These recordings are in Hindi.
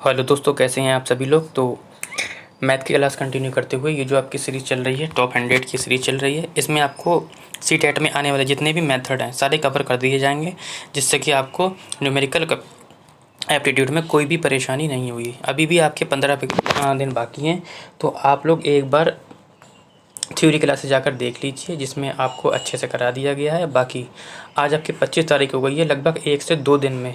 हेलो दोस्तों, कैसे हैं आप सभी लोग। तो मैथ की क्लास कंटिन्यू करते हुए ये जो आपकी सीरीज़ चल रही है, टॉप 100 की सीरीज़ चल रही है, इसमें आपको सीटेट में आने वाले जितने भी मेथड हैं सारे कवर कर दिए जाएंगे, जिससे कि आपको न्यूमेरिकल एप्टीट्यूड में कोई भी परेशानी नहीं हुई। अभी भी आपके 15 दिन बाकी हैं, तो आप लोग एक बार थ्योरी क्लास से जाकर देख लीजिए, जिसमें आपको अच्छे से करा दिया गया है। बाकी आज आपकी 25 तारीख हो गई है, लगभग 1 से 2 दिन में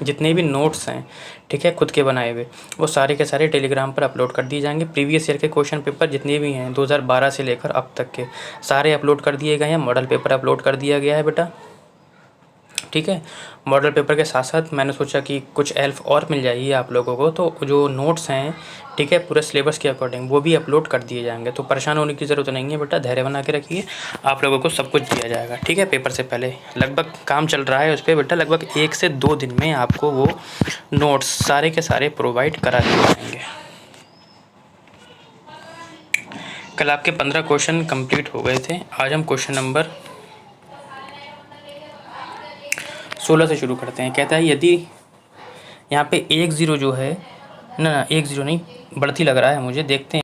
जितने भी नोट्स हैं, ठीक है, खुद के बनाए हुए, वो सारे के सारे टेलीग्राम पर अपलोड कर दिए जाएंगे। प्रीवियस ईयर के क्वेश्चन पेपर जितने भी हैं 2012 से लेकर अब तक के सारे अपलोड कर दिए गए हैं। मॉडल पेपर अपलोड कर दिया गया है बेटा, ठीक है। मॉडल पेपर के साथ साथ मैंने सोचा कि कुछ हेल्प और मिल जाएगी आप लोगों को, तो जो नोट्स हैं, ठीक है, पूरे सिलेबस के अकॉर्डिंग वो भी अपलोड कर दिए जाएंगे। तो परेशान होने की ज़रूरत नहीं है बेटा, धैर्य बना के रखिए, आप लोगों को सब कुछ दिया जाएगा, ठीक है। पेपर से पहले लगभग काम चल रहा है उस पर बेटा, लगभग 1 से 2 दिन में आपको वो नोट्स सारे के सारे प्रोवाइड करा दिए जाएंगे। कल आपके 15 क्वेश्चन कंप्लीट हो गए थे। आज हम क्वेश्चन नंबर 16 से शुरू करते हैं। कहता है यदि यहाँ पे 1 0 जो है ना 1 0 नहीं, बढ़ती लग रहा है मुझे, देखते हैं।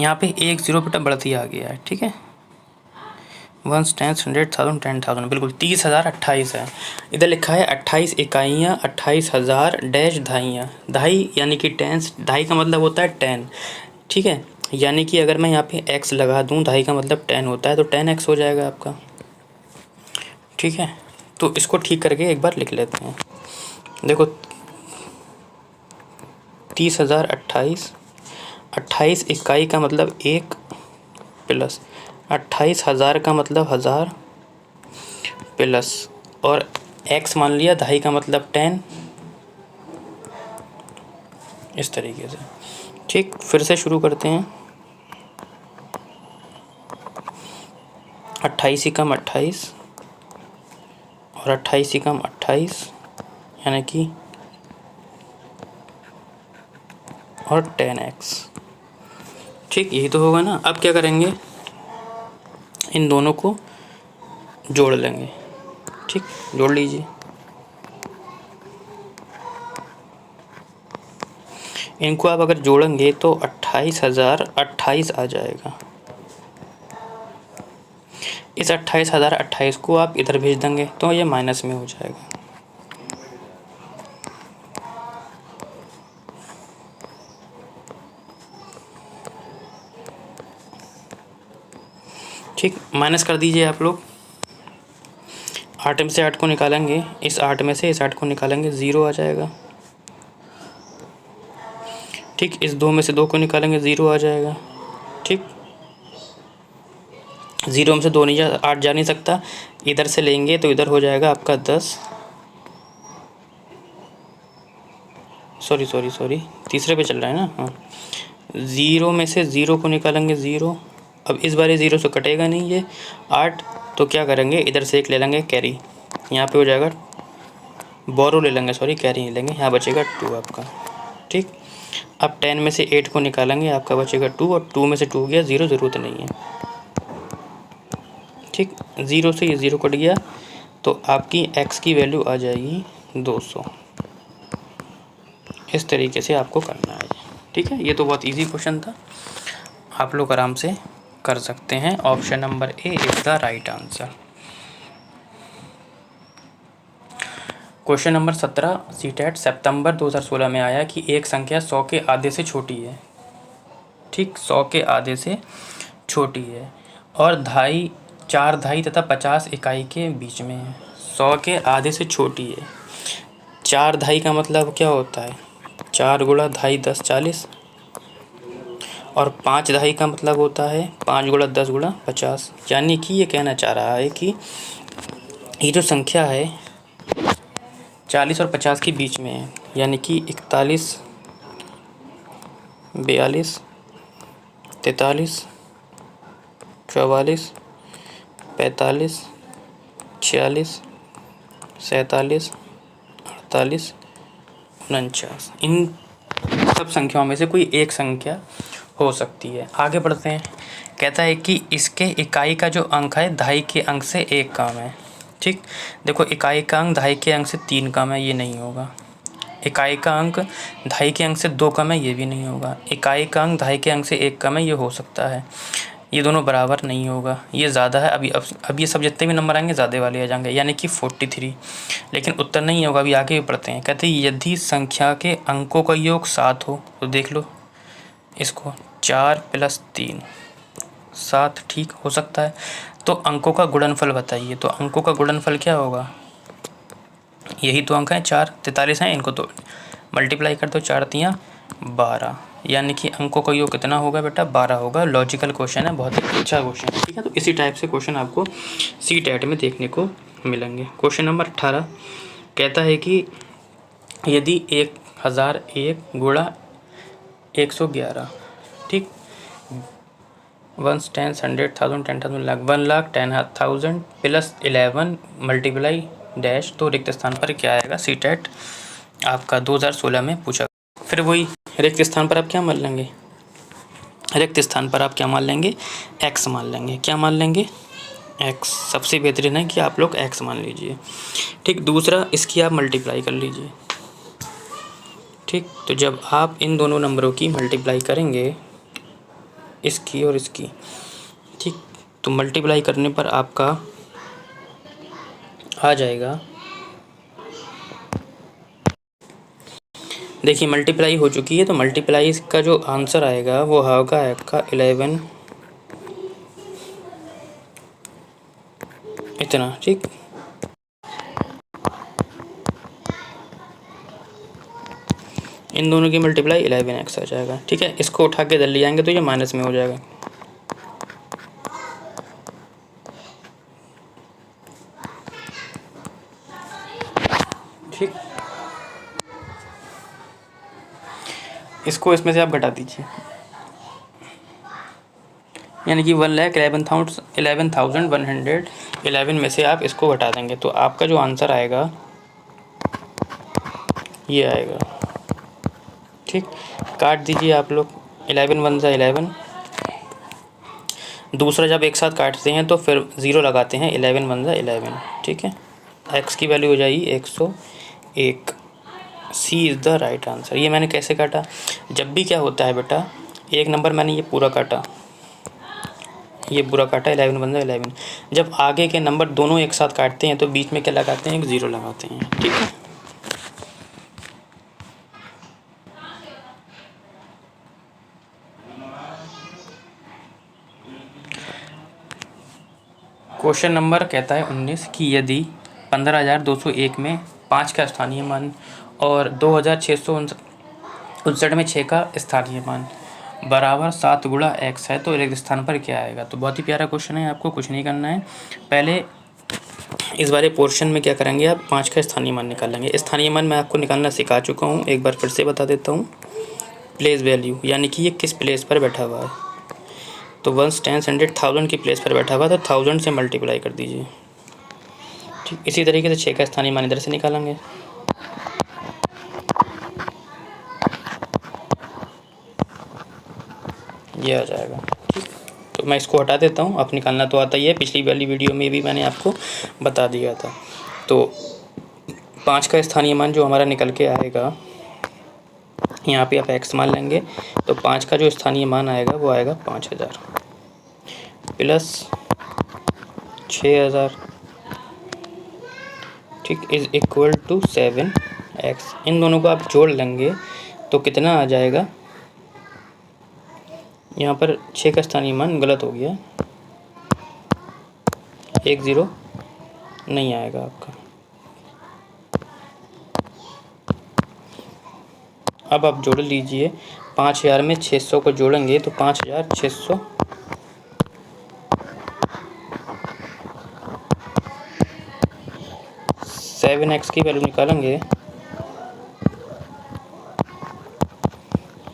यहाँ पे 1 0 बेटा बढ़ती आ गया है, ठीक है। 1 10 100,000 10,000, बिल्कुल 30,028 है। इधर लिखा है 28 इकाइयाँ 28,000 डैश दहाइयाँ। दहाई यानी कि टेंस, दहाई का मतलब होता है 10, ठीक है। यानी कि अगर मैं यहाँ पे x लगा दूँ, दहाई का मतलब 10 होता है, तो 10x हो जाएगा आपका, ठीक है। तो इसको ठीक करके एक बार लिख लेते हैं। देखो 30,028, 28 इकाई का मतलब 1 प्लस 28,000 का मतलब 1000 प्लस और x मान लिया, दहाई का मतलब 10, इस तरीके से, ठीक। फिर से शुरू करते हैं। 28 ही कम 28 और 28 ही कम 28, यानी कि और 10x, ठीक। यही तो होगा ना। अब क्या करेंगे, इन दोनों को जोड़ लेंगे, ठीक। जोड़ लीजिए। इनको आप अगर जोड़ेंगे तो 28,028 आ जाएगा। इस 28,028 को आप इधर भेज देंगे तो ये माइनस में हो जाएगा, ठीक। माइनस कर दीजिए आप लोग। 8 में से 8 को निकालेंगे, इस 8 में से इस 8 को निकालेंगे, 0 आ जाएगा, ठीक। इस 2 में से 2 को निकालेंगे, 0 आ जाएगा, ठीक। 0 में से 2 नहीं 8 जा नहीं सकता, इधर से लेंगे तो इधर हो जाएगा आपका 10, सॉरी तीसरे पे चल रहा है ना, हाँ। 0 में से 0 को निकालेंगे, 0। अब इस बार 0 से कटेगा नहीं ये 8, तो क्या करेंगे, इधर से एक ले लेंगे कैरी, यहाँ पे हो जाएगा, बोरो ले लेंगे, सॉरी कैरी नहीं लेंगे, यहाँ बचेगा 2 आपका, ठीक। अब 10 में से 8 को निकालेंगे, आपका बचेगा 2, और 2 में से 2 गया, 0 ज़रूरत नहीं है, ठीक। 0 से ये 0 कट गया, तो आपकी x की वैल्यू आ जाएगी 200। इस तरीके से आपको करना है, ठीक है। ये तो बहुत इजी क्वेश्चन था, आप लोग आराम से कर सकते हैं। Option number A is the right answer. Question number 17 CTET सितंबर 2016 में आया कि एक संख्या 100 के आधे से छोटी है, ठीक, 100 के आधे से छोटी है और दहाई 4 दहाई तथा 50 इकाई के बीच में है। 100 के आधे से छोटी है, 4 दहाई का मतलब क्या होता है, 4 गुणा दहाई 10 40, और 5 दहाई का मतलब होता है 5 गुणा 10 गुणा 50। यानी कि ये कहना चाह रहा है कि ये जो संख्या है 40 और 50 के बीच में है, यानी कि 41 42 43 44 45 46 47 48 49, इन सब संख्याओं में से कोई एक संख्या हो सकती है। आगे बढ़ते हैं। कहता है कि इसके इकाई का जो अंक है दहाई के अंक से 1 कम है, ठीक। देखो इकाई का अंक दहाई के अंक से 3 कम है, ये नहीं होगा, इकाई का अंक दहाई के अंक से 2 कम है, ये भी नहीं होगा। इकाई का अंक दहाई के अंक से 1 कम है, ये हो सकता है। ये दोनों बराबर नहीं होगा, ये ज़्यादा है। अब ये सब जितने भी नंबर आएंगे ज़्यादा वाले आ जाएंगे, यानी कि 43। लेकिन उत्तर नहीं होगा, अभी आगे भी पढ़ते हैं। कहते हैं यदि संख्या के अंकों का योग 7 हो, तो देख लो इसको, 4 + 3 7 ठीक हो सकता है। तो अंकों का गुणनफल बताइए। तो अंकों का गुणनफल क्या होगा, यही तो अंक हैं 4, 43 हैं, इनको तो मल्टीप्लाई कर दो, 4 × 12, यानी कि अंकों का योग कितना होगा बेटा, 12 होगा। लॉजिकल क्वेश्चन है, बहुत ही अच्छा क्वेश्चन है, ठीक है। तो इसी टाइप से क्वेश्चन आपको CTET में देखने को मिलेंगे। क्वेश्चन नंबर 18 कहता है कि यदि 1001 × 111, ठीक, 1 10 100 1000 10,000 लाख 1,10,000 + 11 मल्टीप्लाई डैश, तो रिक्त स्थान पर क्या आएगा। CTET आपका 2016 में पूछा। फिर वही रिक्त स्थान पर आप क्या मान लेंगे, रिक्त स्थान पर आप क्या मान लेंगे, x मान लेंगे। क्या मान लेंगे, x। सबसे बेहतरीन है कि आप लोग x मान लीजिए, ठीक। दूसरा, इसकी आप मल्टीप्लाई कर लीजिए, ठीक। तो जब आप इन दोनों नंबरों की मल्टीप्लाई करेंगे, इसकी और इसकी, ठीक, तो मल्टीप्लाई करने पर आपका आ जाएगा, देखिए मल्टीप्लाई हो चुकी है, तो मल्टीप्लाई का जो आंसर आएगा वो होगा आपका 11 इतना, ठीक। इन दोनों की मल्टीप्लाई 11x आ जाएगा, ठीक है। इसको उठा के इधर ले जाएंगे तो ये माइनस में हो जाएगा, ठीक। इसको इसमें से आप घटा दीजिए, यानी कि 1,11,111 में से आप इसको घटा देंगे, तो आपका जो आंसर आएगा ये आएगा, ठीक। काट दीजिए आप लोग, 11 1 सा 11। दूसरा जब एक साथ काटते हैं तो फिर 0 लगाते हैं, 11 1 सा 11, ठीक है। x की वैल्यू हो जाएगी 101। C is the right answer. ये मैंने कैसे काटा, जब भी क्या होता है बेटा, एक नंबर मैंने ये पूरा काटा, ये पूरा काटा, 11 1 सा 11। जब आगे के नंबर दोनों एक साथ काटते हैं तो बीच में क्या लगाते हैं, 0 लगाते हैं, ठीक है। क्वेश्चन नंबर कहता है 19 कि यदि 15,201 में 5 का स्थानीय मान और 2,659 में 6 का स्थानीय मान बराबर 7 × x है, तो रिक्त स्थान पर क्या आएगा। तो बहुत ही प्यारा क्वेश्चन है, आपको कुछ नहीं करना है। पहले इस वाले पोर्शन में क्या करेंगे, आप 5 का स्थानीय मान निकालेंगे। स्थानीय मान मैं आपको निकालना सिखा चुका हूँ, एक बार फिर से बता देता हूँ। प्लेस वैल्यू, यानी कि ये किस प्लेस पर बैठा हुआ है, तो 1 10 100 1000 की प्लेस पर बैठा हुआ, तो 1000 से मल्टीप्लाई कर दीजिए, ठीक। इसी तरीके से 6 का स्थानीय मान इधर से निकालेंगे, ये आ जाएगा, ठीक। तो मैं इसको हटा देता हूँ, आप निकालना तो आता ही है, पिछली वाली वीडियो में भी मैंने आपको बता दिया था। तो 5 का स्थानीय मान जो हमारा निकल के आएगा, यहाँ पे आप x मान लेंगे, तो 5 का जो स्थानीय मान आएगा वो आएगा 5000 प्लस 6000, ठीक, इज इक्वल टू 7x। इन दोनों को आप जोड़ लेंगे तो कितना आ जाएगा, यहाँ पर 6 का स्थानीय मान गलत हो गया, 1 0 नहीं आएगा आपका। अब आप जोड़ लीजिए, 5000 में 600 को जोड़ेंगे तो 5600, सेवन एक्स की वैल्यू निकालेंगे,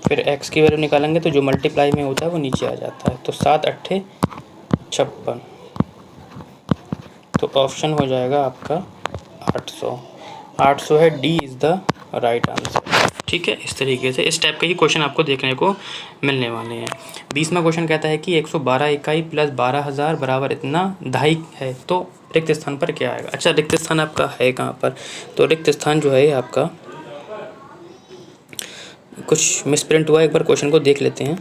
फिर x की वैल्यू निकालेंगे तो जो मल्टीप्लाई में होता है वो नीचे आ जाता है, तो 7 8 56, तो ऑप्शन हो जाएगा आपका 800। 800 है, D is the right answer, ठीक है। इस तरीके से इस टाइप के ही क्वेश्चन आपको देखने को मिलने वाले हैं। 20वां क्वेश्चन कहता है कि 112 इकाई प्लस 12,000 बराबर इतना दहाई है, तो रिक्त स्थान पर क्या आएगा। अच्छा, रिक्त स्थान आपका है कहाँ पर, तो रिक्त स्थान जो है आपका कुछ मिसप्रिंट हुआ है, एक बार क्वेश्चन को देख लेते हैं।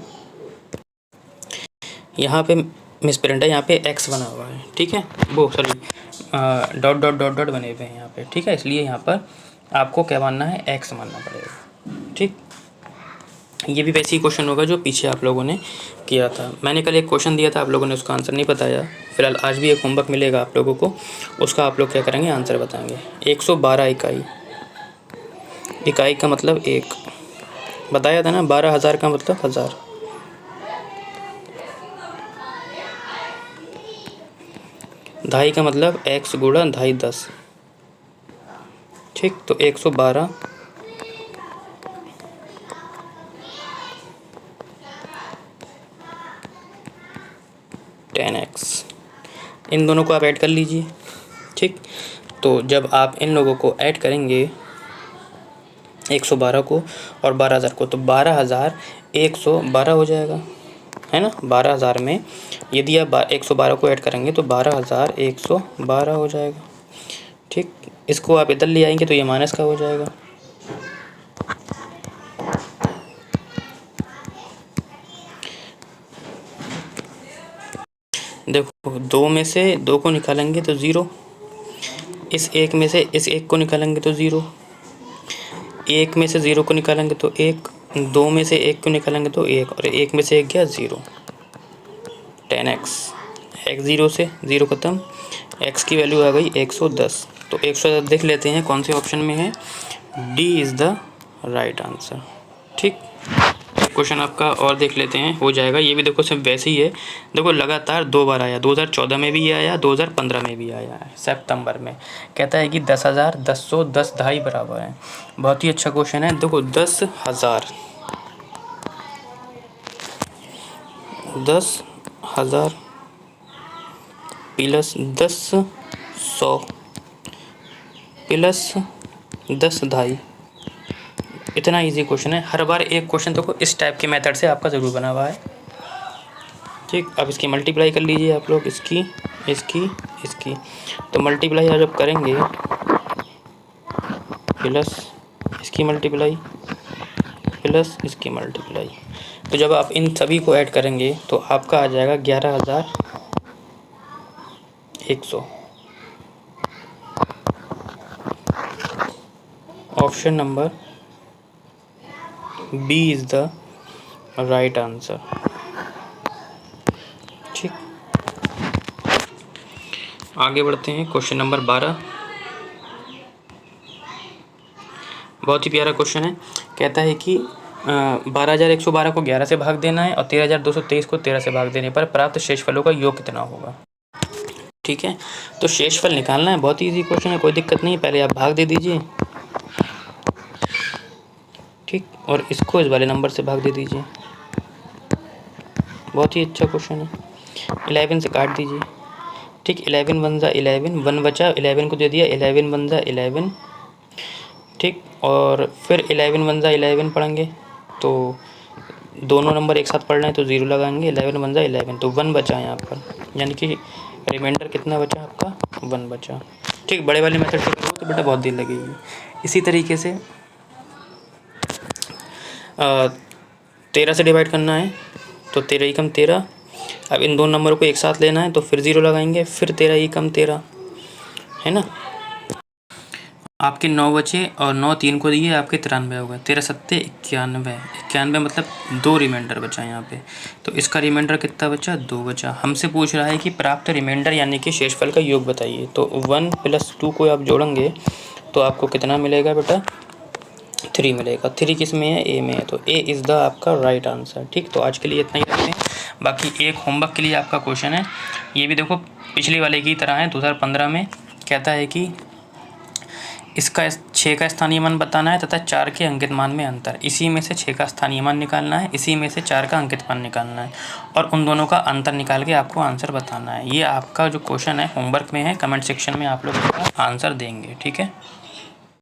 यहाँ पे मिसप्रिंट है, यहाँ पे एक्स बना हुआ है, ठीक है, वो sorry dot dot dot dot बने हुए हैं यहाँ पे, ठीक है, इसलिए यहाँ पर आपको क्या मानना है, एक्स मानना पड़ेगा, ठीक। ये भी वैसे ही क्वेश्चन होगा जो पीछे आप लोगों ने किया था। मैंने कल एक क्वेश्चन दिया था, आप लोगों ने उसका आंसर नहीं बताया। फिलहाल आज भी एक होमवर्क मिलेगा आप लोगों को, उसका आप लोग क्या करेंगे, आंसर बताएंगे। 112 इकाई, इकाई का मतलब एक, बताया था ना। 12,000 का मतलब 1000। ढाई का मतलब x गुणा ढाई 10, ठीक। तो 112 10x, इन दोनों को आप ऐड कर लीजिए, ठीक। तो जब आप इन लोगों को ऐड करेंगे 112 को और 12,000 को, तो 12,112 हो जाएगा, है ना। 12,000 में यदि आप 112 को ऐड करेंगे तो 12,112 हो जाएगा, ठीक। इसको आप इधर ले आएंगे तो ये माइनस का हो जाएगा, देखो 2 में से 2 को निकालेंगे तो 0, इस 1 में से इस 1 को निकालेंगे तो 0, 1 में से 0 को निकालेंगे तो 1, 2 में से 1 को निकालेंगे तो 1, और 1 में से 1 गया 0। 10x, x 0 से 0 ख़त्म, x की वैल्यू आ गई 110। तो 110 देख लेते हैं कौन से ऑप्शन में है, D is the right answer, ठीक। क्वेश्चन आपका और देख लेते हैं, हो जाएगा। ये भी देखो सिर्फ वैसे ही है, देखो लगातार 2 बार आया, 2014 में भी आया, 2015 में भी आया है, सितंबर में। कहता है कि 10,000, 10,100, 10 ढाई बराबर है। बहुत ही अच्छा क्वेश्चन है। देखो 10,000, 10,000 प्लस 10,100 प्लस 10 ढाई, इतना इजी क्वेश्चन है। हर बार एक क्वेश्चन देखो इस टाइप के मेथड से आपका ज़रूर बना हुआ है, ठीक। अब इसकी मल्टीप्लाई कर लीजिए आप लोग, इसकी इसकी इसकी, तो मल्टीप्लाई जब करेंगे प्लस इसकी मल्टीप्लाई प्लस इसकी मल्टीप्लाई, तो जब आप इन सभी को ऐड करेंगे तो आपका आ जाएगा 11,100। Option number B is the right answer, ठीक। आगे बढ़ते हैं, क्वेश्चन नंबर 12। बहुत ही प्यारा क्वेश्चन है। कहता है कि 12,112 को 11 से भाग देना है और 13,223 को 13 से भाग देने पर प्राप्त शेषफलों का योग कितना होगा, ठीक है। तो शेषफल निकालना है, बहुत ही ईजी क्वेश्चन है, कोई दिक्कत नहीं है। पहले आप भाग दे दीजिए, ठीक, और इसको इस वाले नंबर से भाग दे दीजिए। बहुत ही अच्छा क्वेश्चन है। 11 से काट दीजिए, ठीक। 11 वन ज़ा 11, 1 बचा, 11 को दे दिया, 11 वन ज़ा 11, ठीक। और फिर 11 वन ज़ा 11 पढ़ेंगे तो दोनों नंबर एक साथ पढ़ रहे हैं तो 0 लगाएंगे। 11 वन ज़ा 11, तो 1 बचा यहाँ पर, यानी कि रिमाइंडर कितना बचा आपका, 1 बचा, ठीक। बड़े वाले मेथड से करो तो बेटा बहुत देर लगेगी। इसी तरीके से 13 से डिवाइड करना है तो 13 ही कम 13। अब इन दोनों नंबरों को एक साथ लेना है तो फिर 0 लगाएंगे, फिर 13 ही कम 13, है ना। आपके 9 बचे और 9 3 को दिए, आपके 93 हो गए। 13 सत्ते 91, 91 मतलब 2 रिमाइंडर बचा यहाँ पे, तो इसका रिमाइंडर कितना बचा, 2 बचा। हमसे पूछ रहा है कि प्राप्त रिमाइंडर यानी कि शेषफल का योग बताइए। तो 1 + 2 को आप जोड़ेंगे तो आपको कितना मिलेगा बेटा, 3 मिलेगा। 3 किस में है, ए में है, तो ए इज़ द आपका राइट आंसर, ठीक। तो आज के लिए इतना ही रखते हैं। बाकी एक होमवर्क के लिए आपका क्वेश्चन है, ये भी देखो पिछले वाले की तरह है। 2015 में कहता है कि इसका 6 का स्थानीय मान बताना है तथा 4 के अंकित मान में अंतर। इसी में से 6 का स्थानीय मान निकालना है, इसी में से 4 का अंकित मान निकालना है और उन दोनों का अंतर निकाल के आपको आंसर बताना है। ये आपका जो क्वेश्चन है होमवर्क में है, कमेंट सेक्शन में आप लोग इसका आंसर देंगे, ठीक है।